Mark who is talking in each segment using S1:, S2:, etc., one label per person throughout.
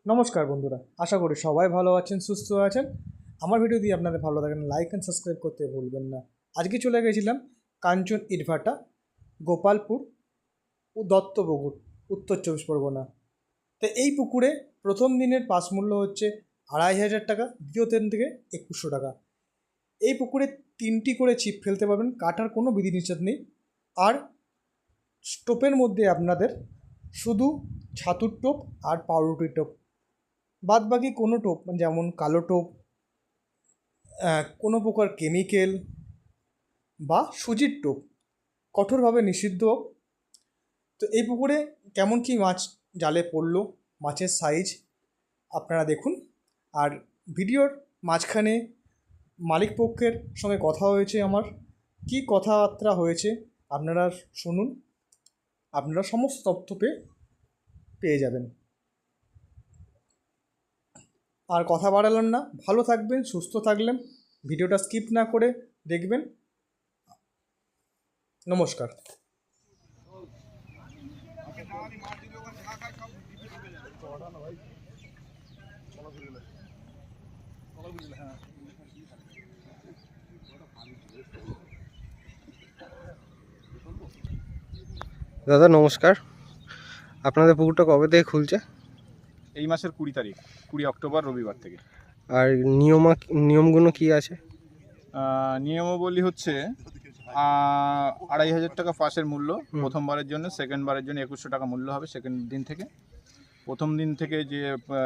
S1: নমস্কার বন্ধুরা, আশা করি সবাই ভালো আছেন, সুস্থ আছেন। আমার ভিডিও দিয়ে আপনাদের ভালো লাগেন, লাইক অ্যান্ড সাবস্ক্রাইব করতে ভুলবেন না। আজকে চলে গেছিলাম কাঞ্চন ইটভাটা, গোপালপুর ও দত্তপুকুর, উত্তর 24 পরগনা। তো এই পুকুরে প্রথম দিনের পাস মূল্য হচ্ছে 2500 টাকা, দ্বিতীয় দিন থেকে 2100 টাকা। এই পুকুরে 3টি করে ছিপ ফেলতে পারবেন, কাটার কোনো বিধিনিষেধ নেই। আর টোপের মধ্যে আপনাদের শুধু ছাতুর টোপ আর পাউরুটির টোপ, বাদ বাকি কোনো টোপ যেমন কালো টোপ, কোনো প্রকার কেমিক্যাল বা সুজির টোপ কঠোরভাবে নিষিদ্ধ। তো এই পুকুরে কেমন কি মাছ জালে পড়লো, মাছের সাইজ আপনারা দেখুন। আর ভিডিওর মাঝখানে মালিক পক্ষের সঙ্গে কথা হয়েছে আমার, কি কথাবার্তা হয়েছে আপনারা শুনুন, আপনারা সমস্ত তথ্য পেয়ে যাবেন। আর কথা বাড়ালাম না, ভালো থাকবেন, সুস্থ থাকলেন, ভিডিওটা স্কিপ না করে দেখবেন। নমস্কার।
S2: দাদা নমস্কার, আপনাদের পুকুরটা কবে থেকে খুলছে?
S3: এই মাসের 20 তারিখ, 20 অক্টোবর রবিবার থেকে।
S2: আর নিয়মগুলো কি আছে?
S3: নিয়মাবলী হচ্ছে 2500 টাকা পাসের মূল্য প্রথমবারের জন্য, সেকেন্ড বারের জন্য 2100 টাকা মূল্য হবে সেকেন্ড দিন থেকে। প্রথম দিন থেকে যে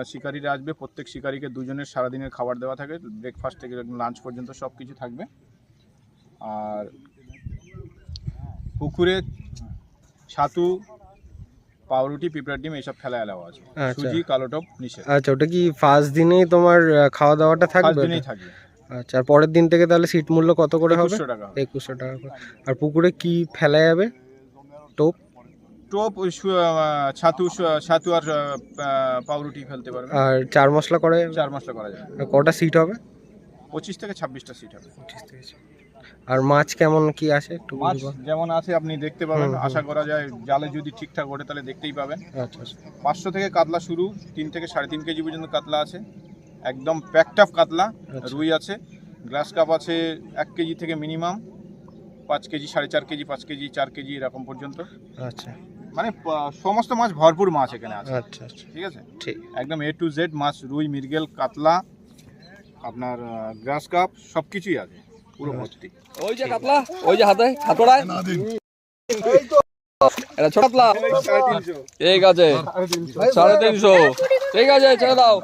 S3: শিকারীরা আসবে প্রত্যেক শিকারীকে দুজনের সারাদিনের খাবার দেওয়া থাকে, ব্রেকফাস্ট থেকে লাঞ্চ পর্যন্ত সব কিছু থাকবে। আর পুকুরে ছাতু, পাউরুটি, পিঁপড়ার ডিম এইসব ফেলা এলাও আছে। সুজি, কালো টোপ নিষেধ।
S2: আচ্ছা, ওটা কি ফার্স্ট দিনেই তোমার খাওয়া দাওয়াটা থাকবে?
S3: ফার্স্ট দিনেই থাকবে।
S2: আচ্ছা, আর পরের দিন থেকে তাহলে সিট মূল্য কত করে হবে?
S3: 2100 টাকা।
S2: 2100 টাকা করে। আর পুকুরে কি ফেলা যাবে? টোপ ছাতু আর পাউরুটি ফেলতে পারবে। আর 4 মশলা করে?
S3: 4 মশলা করা যাবে।
S2: আর কটা সিট হবে?
S3: 25 থেকে 26টা সিট হবে।
S2: 25 থেকে। আর মাছ কেমন কি আছে একটু
S3: মাছ
S2: বলুন।
S3: যেমন আছে আপনি দেখতে পাবেন, আশা করা যায় জালে যদি ঠিকঠাক ওঠে তাহলে দেখতেই পাবেন।
S2: আচ্ছা আচ্ছা।
S3: 500 থেকে কাতলা শুরু, 3 থেকে 3.5 কেজি পর্যন্ত কাতলা আছে, একদম প্যাকটাফ কাতলা। রুই আছে, গ্লাস কাপ আছে 1 কেজি থেকে minimum 5 KG, 4.5 KG, 5 KG, 4 KG এরকম পর্যন্ত।
S2: আচ্ছা,
S3: মানে সমস্ত মাছ, ভরপুর মাছ এখানে আছে।
S2: আচ্ছা আচ্ছা,
S3: ঠিক আছে,
S2: ঠিক।
S3: একদম A to Z মাছ, রুই, মৃগেল, কাতলা, আপনার গ্রাস কাপ সব কিছুই আছে পুরো ভর্তি।
S4: ওই যে কাতলা, ওই যে হাতে হাতড়ায় এটা ছোট কাতলা। ঠিক আছে, 350। ঠিক আছে, ছেড়ে দাও।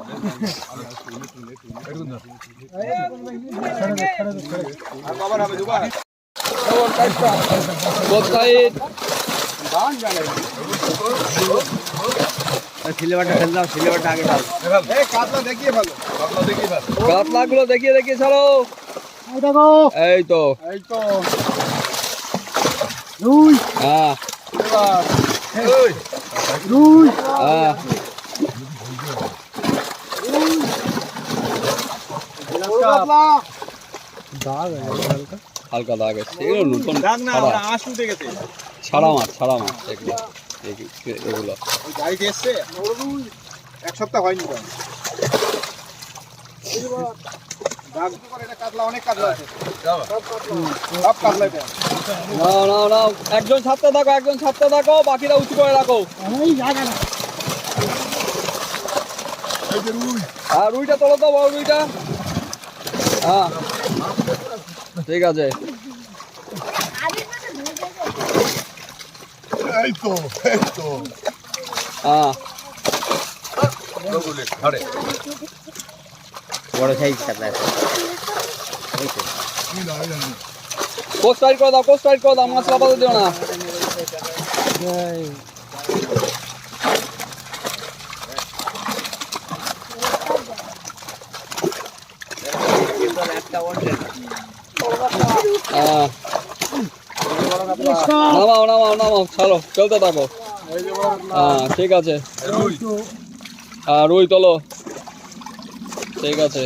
S4: কাতলা গুলো দেখিয়ে দেখিয়ে ছাড়ো। এই তো রুই। হ্যাঁ রুই। হ্যাঁ হালকা দাগ আছে, এগুলো নতুন ছাড়া মাছ এগুলো।
S3: গাড়িতে এসছে 1 সপ্তাহ হয়নি।
S4: একজন ছাড়তে থাকো, বাকিরা উঁচু করে রাখো। আর রুইটা তোলো তো, বড় রুইটা। হ্যাঁ ঠিক আছে। হ্যাঁ
S2: বড় সাইজ কাতলা আছে।
S4: কোস্ট টাইট করে দাও, মাছ লাফাতে দিও না। নামাও, চলো চলতে থাকো। হ্যাঁ ঠিক আছে। রুই তোলো। ঠিক আছে।